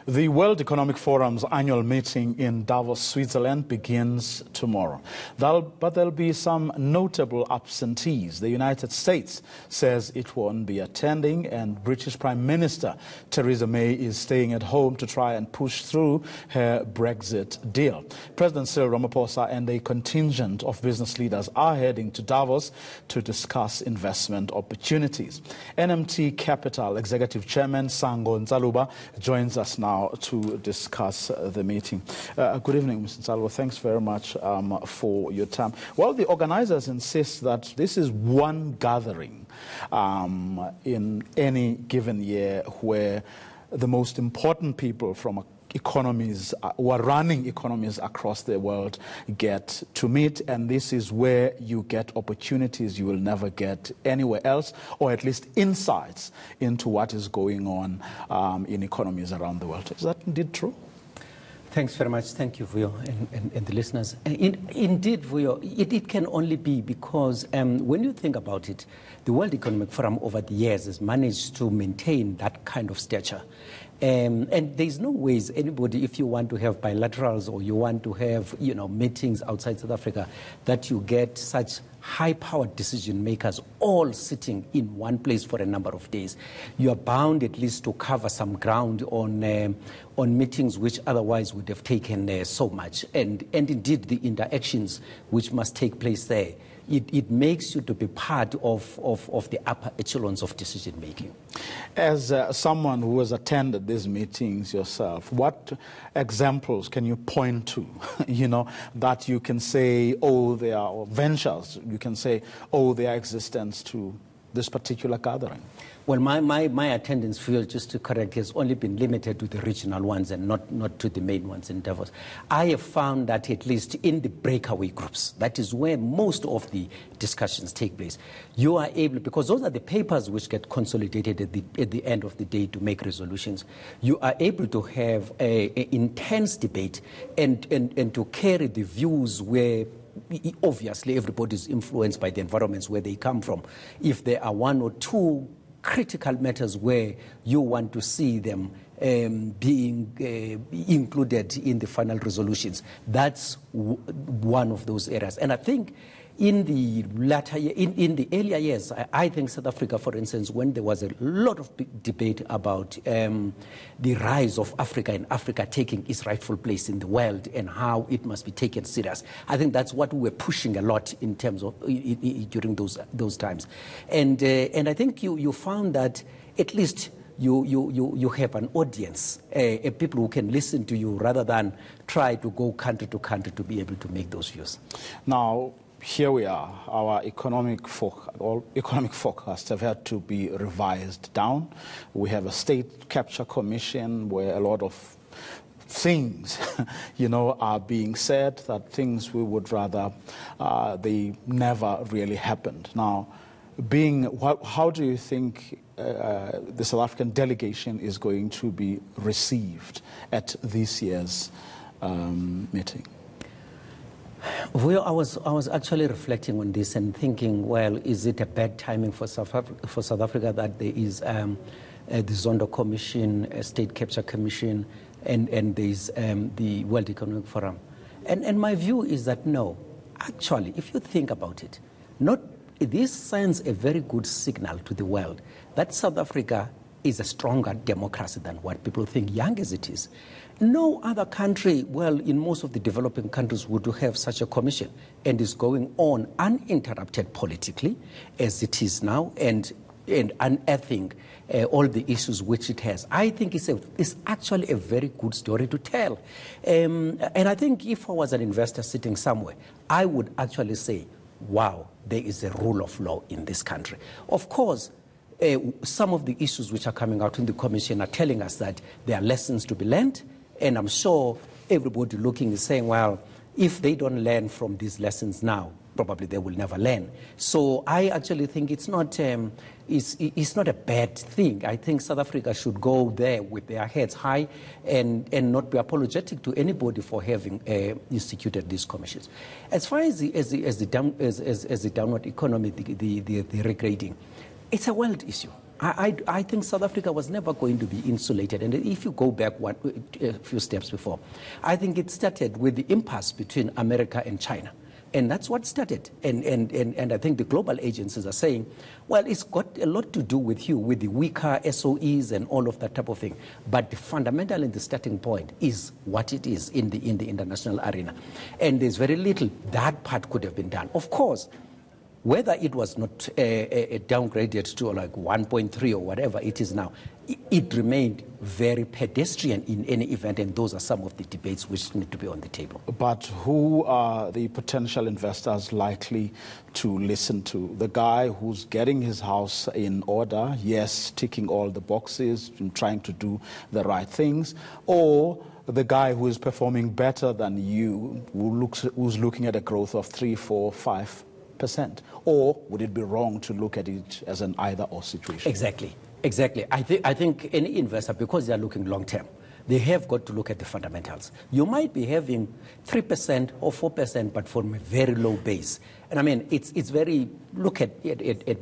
The World Economic Forum's annual meeting in Davos, Switzerland begins tomorrow. But there'll be some notable absentees. The United States says it won't be attending, and British Prime Minister Theresa May is staying at home to try and push through her Brexit deal. President Cyril Ramaphosa and a contingent of business leaders are heading to Davos to discuss investment opportunities. NMT Capital Executive Chairman Sango Ntsaluba joins us now to discuss the meeting. Good evening, Mr. Ntsaluba. Thanks very much for your time. Well, the organizers insist that this is one gathering in any given year where the most important people from economies who are running economies across the world get to meet, and this is where you get opportunities you will never get anywhere else, or at least insights into what is going on in economies around the world. Is that indeed true? Thanks very much. Thank you, Vuyo, and the listeners. Indeed, Vuyo, it can only be because when you think about it, the World Economic Forum over the years has managed to maintain that kind of stature. And there's no ways anybody, if you want to have bilaterals or you want to have, meetings outside South Africa, that you get such high-powered decision makers all sitting in one place for a number of days. You are bound at least to cover some ground on meetings which otherwise would have taken so much. And indeed, the interactions which must take place there, it makes you to be part of the upper echelons of decision making. As someone who has attended these meetings yourself, what examples can you point to, that you can say, oh, there are ventures, you can say, oh, their existence to this particular gathering? Well, my attendance field, just to correct, has only been limited to the regional ones and not to the main ones in Davos. I have found that at least in the breakaway groups, that is where most of the discussions take place. You are able, because those are the papers which get consolidated at the end of the day to make resolutions, you are able to have an intense debate and to carry the views where obviously everybody is influenced by the environments where they come from. If there are one or two critical matters where you want to see them being included in the final resolutions, that's one of those areas. And I think in the earlier years, I think South Africa, for instance, when there was a lot of debate about the rise of Africa and Africa taking its rightful place in the world and how it must be taken serious, I think that's what we were pushing a lot in terms of during those times. And I think you found that at least you have an audience, people who can listen to you rather than try to go country to country to be able to make those views. Now, here we are. Our economic forecasts have had to be revised down. We have a state capture commission where a lot of things, are being said, that things we would rather they never really happened. Now, how do you think the South African delegation is going to be received at this year's meeting? Well, I was actually reflecting on this and thinking, well, is it a bad timing for South Africa that there is the Zondo Commission, a State Capture Commission, and there is the World Economic Forum? And my view is that no, actually, if you think about it, this sends a very good signal to the world that South Africa is a stronger democracy than what people think, young as it is. No other country, well, in most of the developing countries, would have such a commission, and is going on uninterrupted politically as it is now, and unearthing all the issues which it has. I think it's actually a very good story to tell. And I think if I was an investor sitting somewhere, I would actually say, wow, there is a rule of law in this country. Of course, some of the issues which are coming out in the commission are telling us that there are lessons to be learned, and I'm sure everybody looking is saying, well, if they don't learn from these lessons now, probably they will never learn. So I actually think it's not a bad thing. I think South Africa should go there with their heads high and not be apologetic to anybody for having instituted these commissions. As far as the downward economy, the regrading, it's a world issue. I think South Africa was never going to be insulated. And if you go back a few steps before, I think it started with the impasse between America and China. And that's what started. And I think the global agencies are saying, well, it's got a lot to do with you, with the weaker SOEs and all of that type of thing. But fundamentally, the starting point is what it is in the international arena. And there's very little that part could have been done. Of course, whether it was not downgraded to like 1.3 or whatever it is now, it remained very pedestrian in any event, and those are some of the debates which need to be on the table. But who are the potential investors likely to listen to? The guy who's getting his house in order, yes, ticking all the boxes, and trying to do the right things, or the guy who is performing better than you, who's looking at a growth of 3, 4, 5%? Or would it be wrong to look at it as an either-or situation? Exactly. I think any investor, because they are looking long-term, they have got to look at the fundamentals. You might be having 3% or 4%, but from a very low base. And I mean, it's very, look at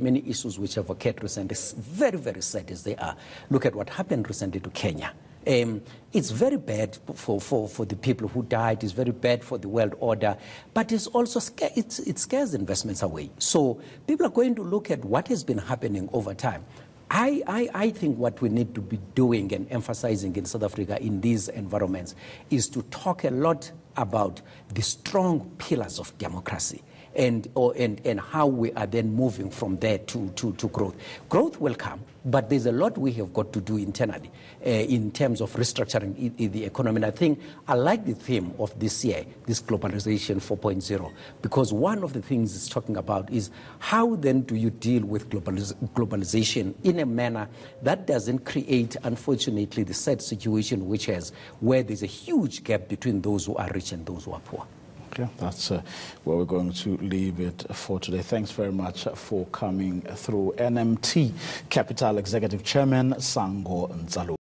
many issues which have occurred recently, it's very, very sad as they are. Look at what happened recently to Kenya. It's very bad for the people who died. It's very bad for the world order. But it's also it scares investments away. So people are going to look at what has been happening over time. I think what we need to be doing and emphasizing in South Africa in these environments is to talk a lot about the strong pillars of democracy and how we are then moving from there to growth. Growth will come, but there's a lot we have got to do internally in terms of restructuring the economy. And I think I like the theme of this year, this globalization 4.0, because one of the things it's talking about is how then do you deal with globalization in a manner that doesn't create, unfortunately, the sad situation where there's a huge gap between those who are rich and those who are poor. Okay, that's where we're going to leave it for today. Thanks very much for coming through. NMT Capital Executive Chairman Sango Ntsaluba.